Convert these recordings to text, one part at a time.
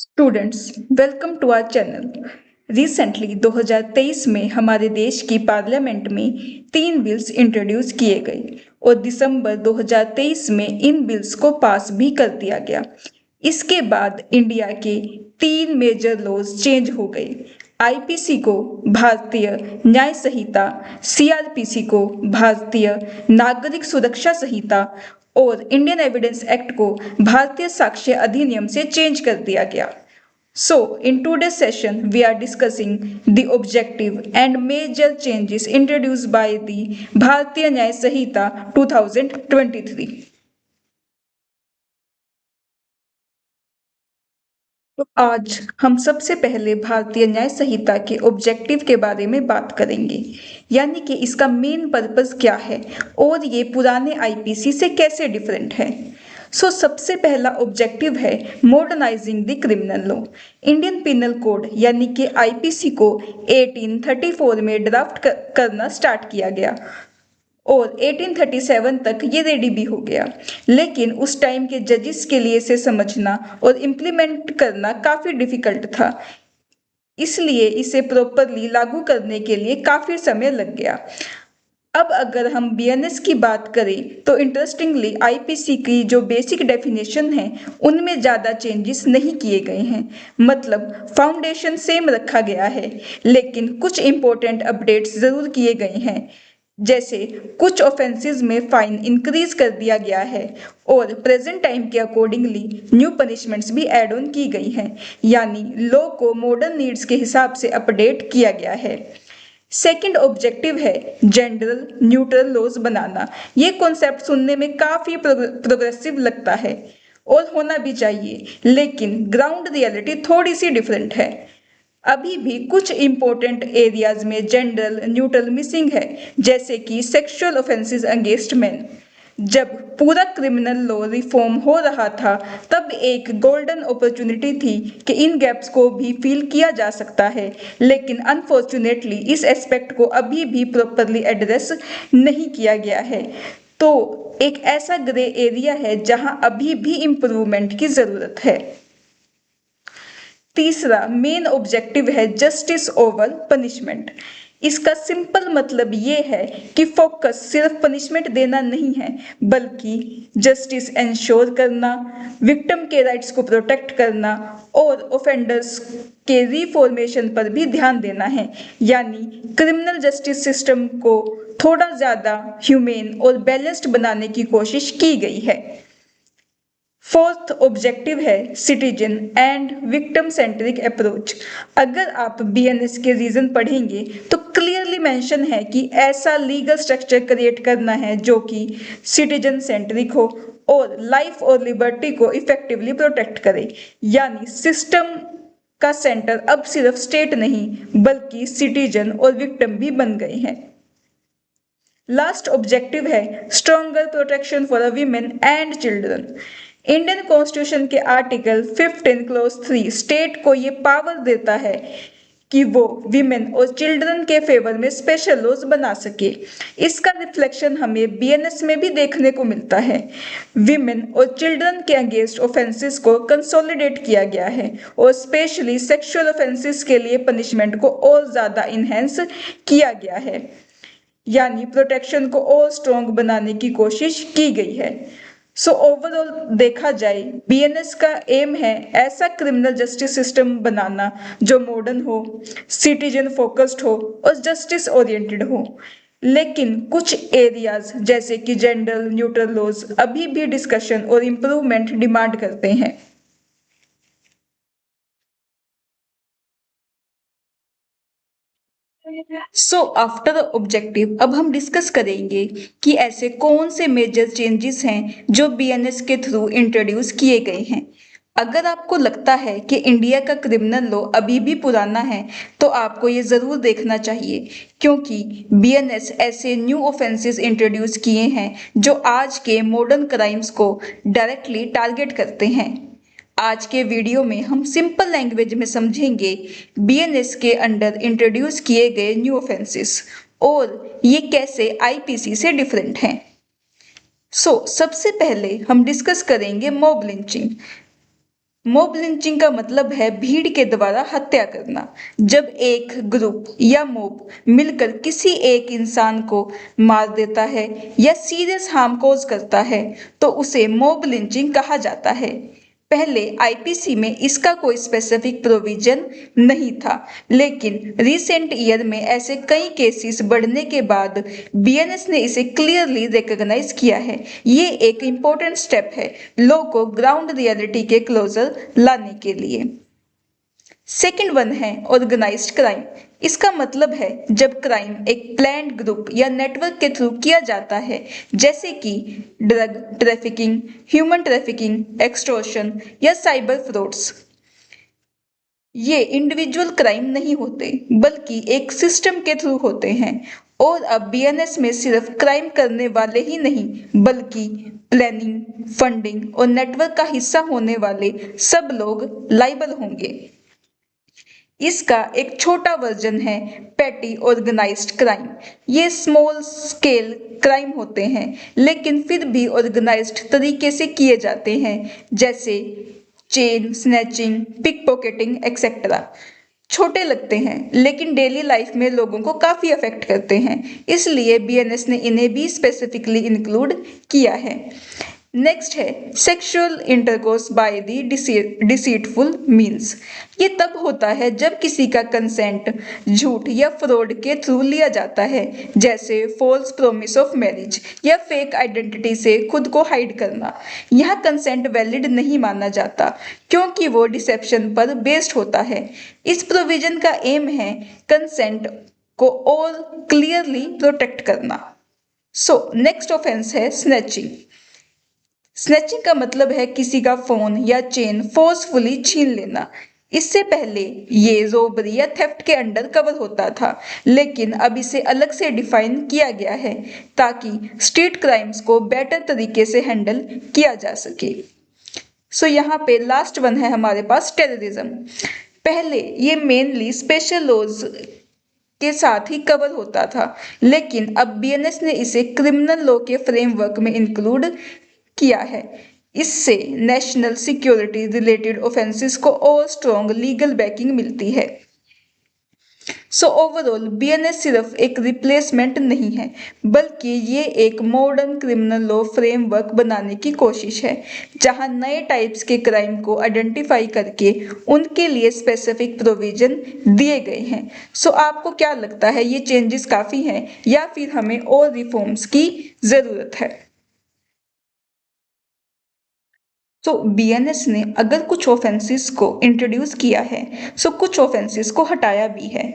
Students welcome to our channel. Recently 2023 में हमारे देश की पार्लियामेंट में 3 बिल्स इंट्रोड्यूस किए गए और दिसंबर 2023 में इन बिल्स को पास भी कर दिया गया। इसके बाद इंडिया के 3 मेजर लॉज चेंज हो गए। आईपीसी को भारतीय न्याय संहिता, सीआरपीसी को भारतीय नागरिक सुरक्षा संहिता और इंडियन एविडेंस एक्ट को भारतीय साक्ष्य अधिनियम से चेंज कर दिया गया। So, in today's session, we are discussing the objective and major changes introduced by the Bharatiya Nyaya Sanhita 2023. तो आज हम सबसे पहले भारतीय न्याय संहिता के ऑब्जेक्टिव के बारे में बात करेंगे, यानी कि इसका मेन पर्पस क्या है और ये पुराने आईपीसी से कैसे डिफरेंट है। सबसे पहला ऑब्जेक्टिव है modernising the criminal law. Indian penal code यानी कि आईपीसी को 1834 में ड्राफ्ट करना स्टार्ट किया गया और 1837 तक ये रेडी भी हो गया, लेकिन उस टाइम के जजेस के लिए इसे समझना और इम्प्लीमेंट करना काफ़ी डिफिकल्ट था, इसलिए इसे प्रॉपरली लागू करने के लिए काफ़ी समय लग गया। अब अगर हम बीएनएस की बात करें तो इंटरेस्टिंगली आईपीसी की जो बेसिक डेफिनेशन है उनमें ज़्यादा चेंजेस नहीं किए गए हैं, मतलब फाउंडेशन सेम रखा गया है, लेकिन कुछ इम्पोर्टेंट अपडेट्स ज़रूर किए गए हैं। जैसे कुछ ऑफेंसेस में फाइन इंक्रीज कर दिया गया है और प्रेजेंट टाइम के अकॉर्डिंगली न्यू पनिशमेंट्स भी ऐड ऑन की गई हैं, यानी लॉ को मॉडर्न नीड्स के हिसाब से अपडेट किया गया है। सेकंड ऑब्जेक्टिव है जनरल न्यूट्रल लॉज बनाना। ये कॉन्सेप्ट सुनने में काफ़ी प्रोग्रेसिव लगता है और होना भी चाहिए, लेकिन ग्राउंड रियलिटी थोड़ी सी डिफरेंट है। अभी भी कुछ इम्पोर्टेंट एरियाज में जनरल न्यूट्रल मिसिंग है, जैसे कि सेक्सुअल ऑफेंसेस अगेंस्ट मेन। जब पूरा क्रिमिनल लॉ रिफॉर्म हो रहा था तब एक गोल्डन अपॉर्चुनिटी थी कि इन गैप्स को भी फिल किया जा सकता है, लेकिन अनफॉर्चुनेटली इस एस्पेक्ट को अभी भी प्रॉपरली एड्रेस नहीं किया गया है। तो एक ऐसा ग्रे एरिया है जहां अभी भी इम्प्रूवमेंट की ज़रूरत है। तीसरा मेन ऑब्जेक्टिव है जस्टिस ओवर पनिशमेंट। इसका सिंपल मतलब ये है कि फोकस सिर्फ पनिशमेंट देना नहीं है, बल्कि जस्टिस इंश्योर करना, विक्टिम के राइट्स को प्रोटेक्ट करना और ऑफेंडर्स के रिफॉर्मेशन पर भी ध्यान देना है। यानी क्रिमिनल जस्टिस सिस्टम को थोड़ा ज़्यादा ह्यूमेन और बैलेंस्ड बनाने की कोशिश की गई है। फोर्थ ऑब्जेक्टिव है citizen and victim centric approach. अगर आप बीएनएस के रीजन पढ़ेंगे तो क्लियरली मेंशन है कि ऐसा लीगल स्ट्रक्चर क्रिएट करना है जो कि सिटीजन सेंट्रिक हो और लाइफ और लिबर्टी को इफेक्टिवली प्रोटेक्ट करे। यानी सिस्टम का सेंटर अब सिर्फ स्टेट नहीं बल्कि सिटीजन और विक्टिम भी बन गए हैं। लास्ट ऑब्जेक्टिव है stronger protection for women and children. Indian constitution के आर्टिकल 15 क्लॉज 3 स्टेट को ये पावर देता है कि वो विमेन और चिल्ड्रन के फेवर में स्पेशल लॉज बना सके। इसका रिफ्लेक्शन हमें बीएनएस में भी देखने को मिलता है। विमेन और चिल्ड्रन के अगेंस्ट ऑफेंसेस को कंसोलिडेट किया गया है और स्पेशली सेक्सुअल ऑफेंसेस के लिए पनिशमेंट को और ज़्यादा इन्हेंस किया गया है, यानी प्रोटेक्शन को और स्ट्रॉन्ग बनाने की कोशिश की गई है। ओवरऑल देखा जाए बीएनएस का एम है ऐसा क्रिमिनल जस्टिस सिस्टम बनाना जो मॉडर्न हो, सिटीजन फोकस्ड हो और जस्टिस ओरिएंटेड हो, लेकिन कुछ एरियाज जैसे कि जनरल न्यूट्रल लॉज अभी भी डिस्कशन और इम्प्रूवमेंट डिमांड करते हैं। आफ्टर ऑब्जेक्टिव अब हम डिस्कस करेंगे कि ऐसे कौन से मेजर चेंजेस हैं जो बीएनएस के थ्रू इंट्रोड्यूस किए गए हैं। अगर आपको लगता है कि इंडिया का क्रिमिनल लॉ अभी भी पुराना है तो आपको ये ज़रूर देखना चाहिए, क्योंकि बीएनएस ऐसे न्यू ऑफेंसेस इंट्रोड्यूस किए हैं जो आज के मॉडर्न क्राइम्स को डायरेक्टली टारगेट करते हैं। आज के वीडियो में हम सिंपल लैंग्वेज में समझेंगे बीएनएस के अंडर इंट्रोड्यूस किए गए न्यू ऑफेंसेस और ये कैसे आईपीसी से डिफरेंट हैं। सबसे पहले हम डिस्कस करेंगे मॉब लिंचिंग। मॉब लिंचिंग का मतलब है भीड़ के द्वारा हत्या करना। जब एक ग्रुप या मॉब मिलकर किसी एक इंसान को मार देता है या सीरियस हार्म कॉज करता है तो उसे मॉब लिंचिंग कहा जाता है। पहले आईपीसी में इसका कोई स्पेसिफिक प्रोविजन नहीं था, लेकिन रिसेंट ईयर में ऐसे कई केसेस बढ़ने के बाद बीएनएस ने इसे क्लियरली रिकॉग्नाइज किया है। ये एक इम्पोर्टेंट स्टेप है लॉ को ग्राउंड रियलिटी के क्लोजर लाने के लिए। सेकंड वन है ऑर्गेनाइज्ड क्राइम। इसका मतलब है जब क्राइम एक प्लान्ड ग्रुप या नेटवर्क के थ्रू किया जाता है, जैसे कि drug trafficking, human trafficking, extortion या साइबर फ्रॉड्स। ये इंडिविजुअल क्राइम नहीं होते बल्कि एक सिस्टम के थ्रू होते हैं। और अब बीएनएस में सिर्फ क्राइम करने वाले ही नहीं बल्कि प्लानिंग, फंडिंग और नेटवर्क का हिस्सा होने वाले सब लोग लाइबल होंगे। इसका एक छोटा वर्जन है पेटी ऑर्गेनाइज्ड क्राइम। ये स्मॉल स्केल क्राइम होते हैं लेकिन फिर भी ऑर्गेनाइज्ड तरीके से किए जाते हैं, जैसे chain snatching, pickpocketing etcetera. छोटे लगते हैं लेकिन डेली लाइफ में लोगों को काफी अफेक्ट करते हैं, इसलिए बीएनएस ने इन्हें भी स्पेसिफिकली इंक्लूड किया है। नेक्स्ट है sexual intercourse by the deceitful means. ये तब होता है जब किसी का कंसेंट झूठ या फ्रॉड के थ्रू लिया जाता है, जैसे फॉल्स प्रोमिस ऑफ मैरिज या फेक आइडेंटिटी से खुद को हाइड करना। यह कंसेंट वैलिड नहीं माना जाता क्योंकि वो डिसेप्शन पर बेस्ड होता है। इस प्रोविजन का एम है कंसेंट को और क्लियरली प्रोटेक्ट करना। सो नेक्स्ट ऑफेंस है स्नैचिंग। स्नैचिंग का मतलब है किसी का फोन या चेन फोर्सफुली छीन लेना। इससे पहले ये रोबरी या थेफ्ट के अंडर कवर होता था, लेकिन अब इसे अलग से डिफाइन किया गया है ताकि स्ट्रीट क्राइम्स को बेटर तरीके से हैंडल किया जा सके। सो यहाँ पे लास्ट वन है हमारे पास टेररिज्म। पहले ये मेनली स्पेशल लॉज के साथ ही कवर होता था, लेकिन अब बीएनएस ने इसे क्रिमिनल लॉ के फ्रेमवर्क में इंक्लूड किया है। इससे नेशनल सिक्योरिटी रिलेटेड ऑफेंसेस को और स्ट्रॉन्ग लीगल बैकिंग मिलती है। सो ओवरऑल बीएनएस सिर्फ एक रिप्लेसमेंट नहीं है बल्कि ये एक मॉडर्न क्रिमिनल लॉ फ्रेमवर्क बनाने की कोशिश है, जहां नए टाइप्स के क्राइम को आइडेंटिफाई करके उनके लिए स्पेसिफिक प्रोविजन दिए गए हैं। सो आपको क्या लगता है, ये चेंजेस काफ़ी हैं या फिर हमें और रिफॉर्म्स की ज़रूरत है? तो बीएनएस ने अगर कुछ ऑफेंसेस को इंट्रोड्यूस किया है सो कुछ ऑफेंसेस को हटाया भी है।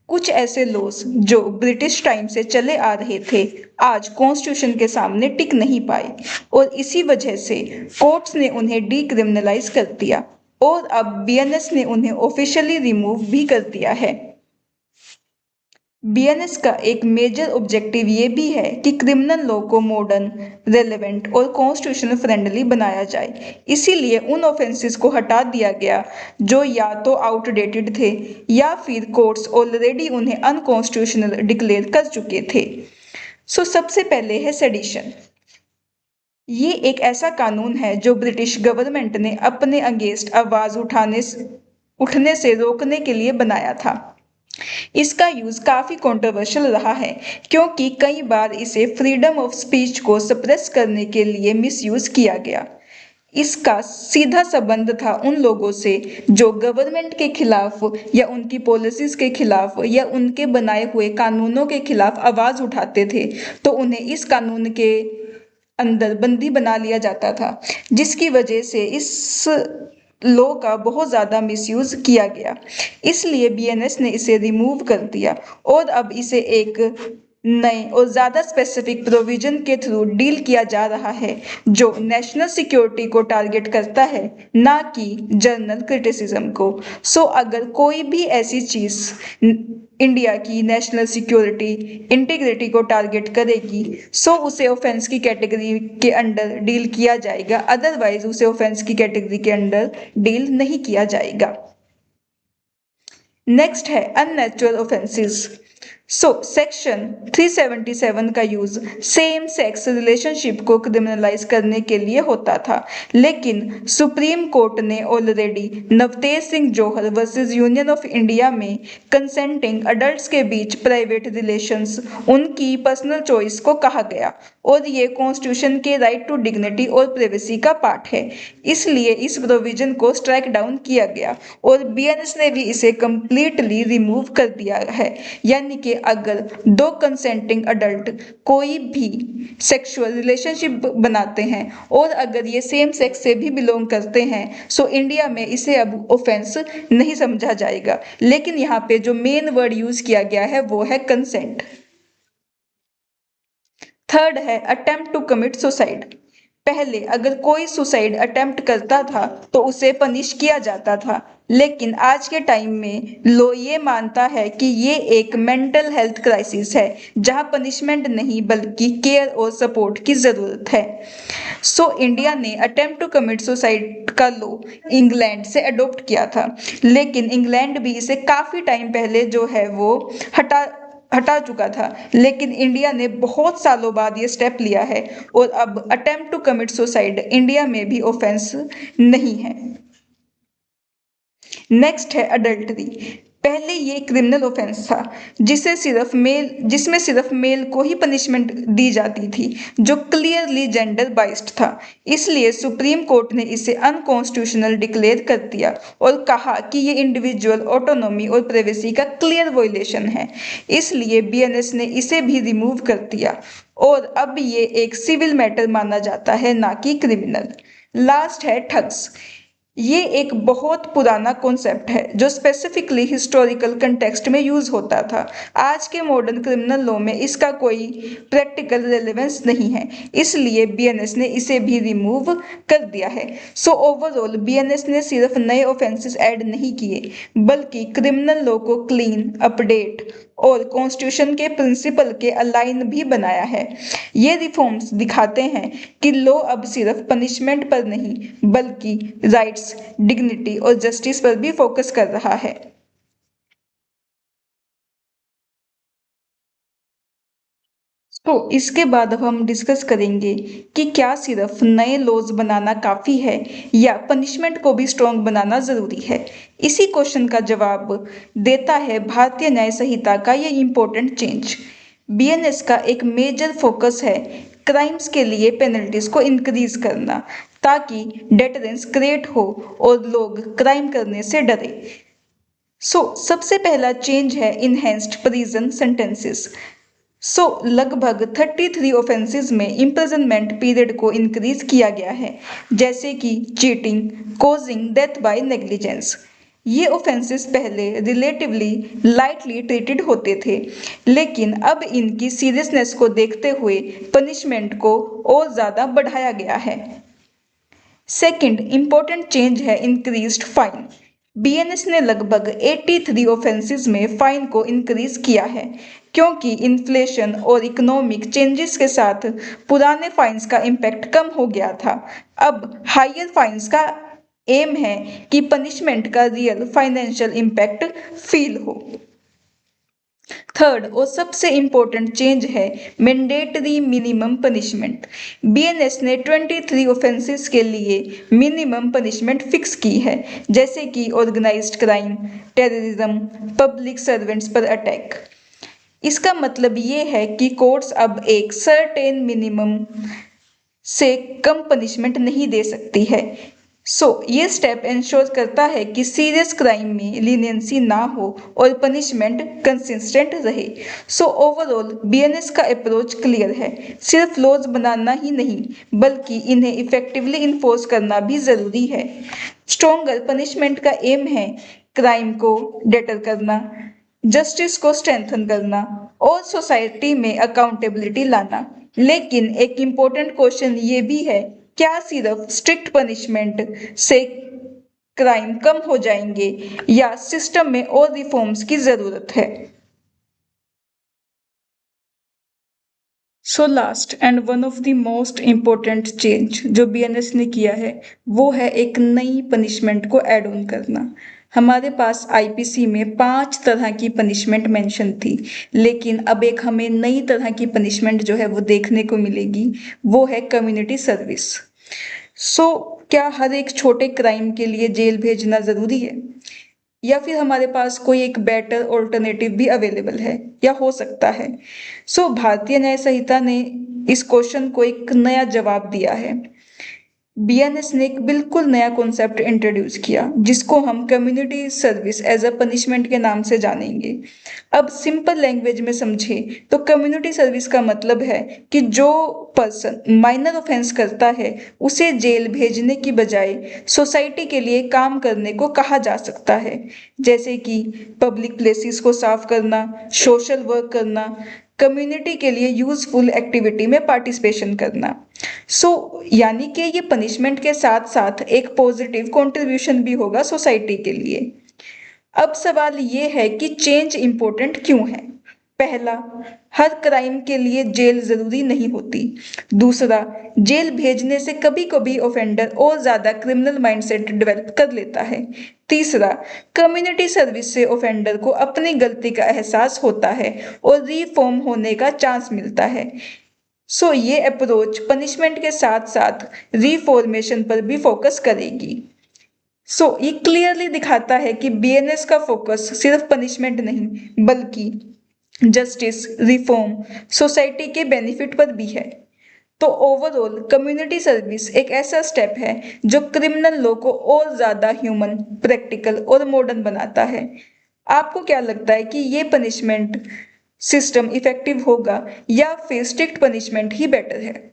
कुछ ऐसे लॉज जो ब्रिटिश टाइम से चले आ रहे थे आज कॉन्स्टिट्यूशन के सामने टिक नहीं पाए और इसी वजह से कोर्ट्स ने उन्हें डीक्रिमिनलाइज कर दिया और अब बीएनएस ने उन्हें ऑफिशियली रिमूव भी कर दिया है। बीएनएस का एक मेजर ऑब्जेक्टिव ये भी है कि क्रिमिनल लॉ को मॉडर्न, रेलेवेंट और कॉन्स्टिट्यूशनल फ्रेंडली बनाया जाए। इसीलिए उन ऑफेंसेस को हटा दिया गया जो या तो आउटडेटेड थे या फिर कोर्ट्स ऑलरेडी उन्हें अनकॉन्स्टिट्यूशनल डिक्लेयर कर चुके थे। सो सबसे पहले है सेडिशन। ये एक ऐसा कानून है जो ब्रिटिश गवर्नमेंट ने अपने अगेंस्ट आवाज उठने से रोकने के लिए बनाया था। इसका यूज काफी कंट्रोवर्शियल रहा है क्योंकि कई बार इसे फ्रीडम ऑफ स्पीच को सप्रेस करने के लिए मिसयूज किया गया। इसका सीधा संबंध था उन लोगों से जो गवर्नमेंट के खिलाफ या उनकी पॉलिसीज के खिलाफ या उनके बनाए हुए कानूनों के खिलाफ आवाज उठाते थे, तो उन्हें इस कानून के अंदर बंदी बना लिया जाता था, जिसकी वजह से इस लॉ का बहुत ज़्यादा मिसयूज किया गया। इसलिए बीएनएस ने इसे रिमूव कर दिया और अब इसे एक नए और ज़्यादा स्पेसिफिक प्रोविजन के थ्रू डील किया जा रहा है जो नेशनल सिक्योरिटी को टारगेट करता है, ना कि जर्नल क्रिटिसिज्म को। सो अगर कोई भी ऐसी चीज़ इंडिया की नेशनल सिक्योरिटी इंटीग्रिटी को टारगेट करेगी सो उसे ऑफेंस की कैटेगरी के अंडर डील किया जाएगा, अदरवाइज उसे ऑफेंस की कैटेगरी के अंडर डील नहीं किया जाएगा। नेक्स्ट है अननेचुरल ऑफेंसेस। सेक्शन 377 का यूज सेम सेक्स रिलेशनशिप को क्रिमिनलाइज करने के लिए होता था, लेकिन सुप्रीम कोर्ट ने already Navtej Singh Johar versus union of India में कंसेंटिंग अडल्ट्स के बीच प्राइवेट रिलेशंस उनकी पर्सनल चॉइस को कहा गया और ये कॉन्स्टिट्यूशन के राइट टू डिग्निटी और प्राइवेसी का पार्ट है। इसलिए इस प्रोविजन को स्ट्राइक डाउन किया गया और बीएनएस ने भी इसे कंप्लीटली रिमूव कर दिया है। यानी कि अगर दो कंसेंटिंग अडल्ट कोई भी सेक्सुअल रिलेशनशिप बनाते हैं और अगर ये सेम सेक्स से भी बिलोंग करते हैं, सो इंडिया में इसे अब ऑफेंस नहीं समझा जाएगा। लेकिन यहाँ पे जो मेन वर्ड यूज किया गया है वो है कंसेंट। थर्ड है अटेम्प्ट टू कमिट सुसाइड। पहले अगर कोई सुसाइड अटेम्प्ट करता था तो उसे पनिश किया जाता था, लेकिन आज के टाइम में लॉ ये मानता है कि ये एक मेंटल हेल्थ क्राइसिस है जहां पनिशमेंट नहीं बल्कि केयर और सपोर्ट की जरूरत है। इंडिया ने अटेम्प्ट टू कमिट सुसाइड का लॉ इंग्लैंड से अडॉप्ट किया था, लेकिन इंग्लैंड भी इसे काफी टाइम पहले जो है वो हटा चुका था, लेकिन इंडिया ने बहुत सालों बाद ये स्टेप लिया है और अब attempt to commit suicide India में भी ऑफेंस नहीं है। नेक्स्ट है अडल्टरी। पहले ये क्रिमिनल ऑफेंस था जिसमें सिर्फ मेल को ही पनिशमेंट दी जाती थी, जो क्लियरली जेंडर बाइस्ड था। इसलिए सुप्रीम कोर्ट ने इसे अनकॉन्स्टिट्यूशनल डिक्लेयर कर दिया और कहा कि ये इंडिविजुअल ऑटोनॉमी और प्राइवेसी का क्लियर वायलेशन है। इसलिए बीएनएस ने इसे भी रिमूव कर दिया और अब ये एक सिविल मैटर माना जाता है, ना कि क्रिमिनल। लास्ट है ठग्स। ये एक बहुत पुराना कॉन्सेप्ट है जो स्पेसिफिकली हिस्टोरिकल कंटेक्स्ट में यूज होता था। आज के मॉडर्न क्रिमिनल लॉ में इसका कोई प्रैक्टिकल रेलेवेंस नहीं है, इसलिए बीएनएस ने इसे भी रिमूव कर दिया है। ओवरऑल बीएनएस ने सिर्फ नए ऑफेंसेस ऐड नहीं किए, बल्कि क्रिमिनल लॉ को क्लीन, अपडेट और कॉन्स्टिट्यूशन के प्रिंसिपल के अलाइन भी बनाया है। ये रिफॉर्म्स दिखाते हैं कि लॉ अब सिर्फ पनिशमेंट पर नहीं बल्कि राइट्स, डिग्निटी और जस्टिस पर भी फोकस कर रहा है। इसके बाद अब हम डिस्कस करेंगे कि क्या सिर्फ नए लॉज बनाना काफी है या पनिशमेंट को भी स्ट्रॉन्ग बनाना जरूरी है। इसी क्वेश्चन का जवाब देता है भारतीय न्याय संहिता का ये इम्पोर्टेंट चेंज। बीएनएस का एक मेजर फोकस है क्राइम्स के लिए पेनल्टीज को इंक्रीज करना, ताकि डेटरेंस क्रिएट हो और लोग क्राइम करने से डरे। सबसे पहला चेंज है इनहेंस्ड प्रिजन सेंटेंसेस। लगभग 33 ऑफेंसेस में इम्प्रिजनमेंट पीरियड को इंक्रीज किया गया है, जैसे कि cheating, causing death by negligence. ये ऑफेंसेस पहले रिलेटिवली लाइटली ट्रीटेड होते थे, लेकिन अब इनकी सीरियसनेस को देखते हुए पनिशमेंट को और ज़्यादा बढ़ाया गया है। सेकंड इम्पोर्टेंट चेंज है इंक्रीज्ड फाइन। बीएनएस ने लगभग 83 ऑफेंसेस में फाइन को इंक्रीज किया है, क्योंकि इन्फ्लेशन और इकोनॉमिक चेंजेस के साथ पुराने फाइन्स का इम्पैक्ट कम हो गया था। अब हायर फाइन्स का एम है कि पनिशमेंट का रियल फाइनेंशियल इम्पैक्ट फील हो। थर्ड और सबसे इम्पोर्टेंट चेंज है मैंडेटरी मिनिमम पनिशमेंट। बीएनएस ने 23 ऑफेंसेस के लिए मिनिमम पनिशमेंट फिक्स की है, जैसे कि organised crime, terrorism, public servants पर अटैक। इसका मतलब ये है कि कोर्ट्स अब एक सर्टेन मिनिमम से कम पनिशमेंट नहीं दे सकती है। ये स्टेप इंश्योर करता है कि सीरियस क्राइम में लीनियंसी ना हो और पनिशमेंट कंसिस्टेंट रहे। ओवरऑल बीएनएस का अप्रोच क्लियर है, सिर्फ लॉज बनाना ही नहीं बल्कि इन्हें इफेक्टिवली इन्फोर्स करना भी जरूरी है। स्ट्रॉन्गर पनिशमेंट का एम है क्राइम को डेटर करना, जस्टिस को स्ट्रेंथन करना और सोसाइटी में अकाउंटेबिलिटी लाना। लेकिन एक इम्पोर्टेंट क्वेश्चन ये भी है, क्या सिर्फ स्ट्रिक्ट पनिशमेंट से क्राइम कम हो जाएंगे या सिस्टम में और रिफॉर्म्स की जरूरत है। Last and one of the most important change जो बीएनएस ने किया है वो है एक नई पनिशमेंट को ऐड ऑन करना। हमारे पास आईपीसी में 5 तरह की पनिशमेंट मेंशन थी, लेकिन अब एक हमें नई तरह की पनिशमेंट जो है वो देखने को मिलेगी, वो है कम्युनिटी सर्विस। क्या हर एक छोटे क्राइम के लिए जेल भेजना जरूरी है, या फिर हमारे पास कोई एक बेटर ऑल्टरनेटिव भी अवेलेबल है या हो सकता है? भारतीय न्याय संहिता ने इस क्वेश्चन को एक नया जवाब दिया है। बीएनएस ने एक बिल्कुल नया कॉन्सेप्ट इंट्रोड्यूस किया, जिसको हम community service as a punishment के नाम से जानेंगे। अब सिंपल लैंग्वेज में समझे तो कम्युनिटी सर्विस का मतलब है कि जो पर्सन माइनर ऑफेंस करता है उसे जेल भेजने की बजाय सोसाइटी के लिए काम करने को कहा जा सकता है, जैसे कि पब्लिक प्लेसेस को साफ करना, सोशल वर्क करना, कम्युनिटी के लिए यूजफुल एक्टिविटी में पार्टिसिपेशन करना। यानी कि ये पनिशमेंट के साथ साथ एक पॉजिटिव कंट्रीब्यूशन भी होगा सोसाइटी के लिए। अब सवाल ये है कि चेंज इंपॉर्टेंट क्यों है? पहला, हर क्राइम के लिए जेल जरूरी नहीं होती। दूसरा, जेल भेजने से कभी कभी ऑफेंडर और ज्यादा क्रिमिनल माइंडसेट डेवलप कर लेता है। तीसरा, कम्युनिटी सर्विस से ऑफेंडर को अपनी गलती का एहसास होता है और रिफॉर्म होने का चांस मिलता है। ये अप्रोच पनिशमेंट के साथ साथ रिफॉर्मेशन पर भी फोकस करेगी। ये क्लियरली दिखाता है कि बीएनएस का फोकस सिर्फ पनिशमेंट नहीं बल्कि जस्टिस, रिफॉर्म, सोसाइटी के बेनिफिट पर भी है। ओवरऑल कम्युनिटी सर्विस एक ऐसा स्टेप है जो क्रिमिनल लॉ को और ज्यादा ह्यूमन, प्रैक्टिकल और मॉडर्न बनाता है। आपको क्या लगता है कि ये पनिशमेंट सिस्टम इफेक्टिव होगा या फिर स्ट्रिक्ट पनिशमेंट ही बेटर है?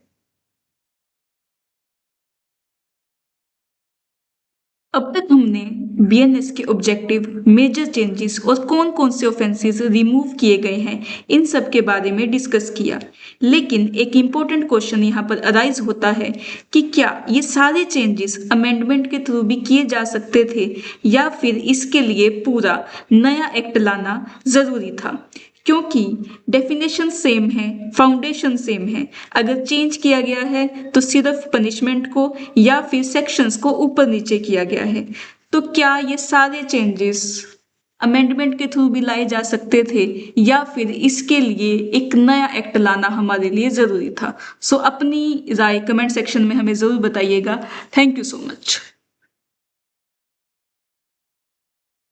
अब तक हमने बीएनएस के ऑब्जेक्टिव, मेजर चेंजेस और कौन कौन से ऑफेंसेस रिमूव किए गए हैं, इन सब के बारे में डिस्कस किया। लेकिन एक इम्पोर्टेंट क्वेश्चन यहाँ पर अराइज होता है कि क्या ये सारे चेंजेस अमेंडमेंट के थ्रू भी किए जा सकते थे या फिर इसके लिए पूरा नया एक्ट लाना जरूरी था? क्योंकि डेफिनेशन सेम है, फाउंडेशन सेम है। अगर चेंज किया गया है तो सिर्फ पनिशमेंट को या फिर सेक्शंस को ऊपर नीचे किया गया है। तो क्या ये सारे चेंजेस अमेंडमेंट के थ्रू भी लाए जा सकते थे या फिर इसके लिए एक नया एक्ट लाना हमारे लिए जरूरी था? अपनी राय कमेंट सेक्शन में हमें जरूर बताइएगा। Thank you so much.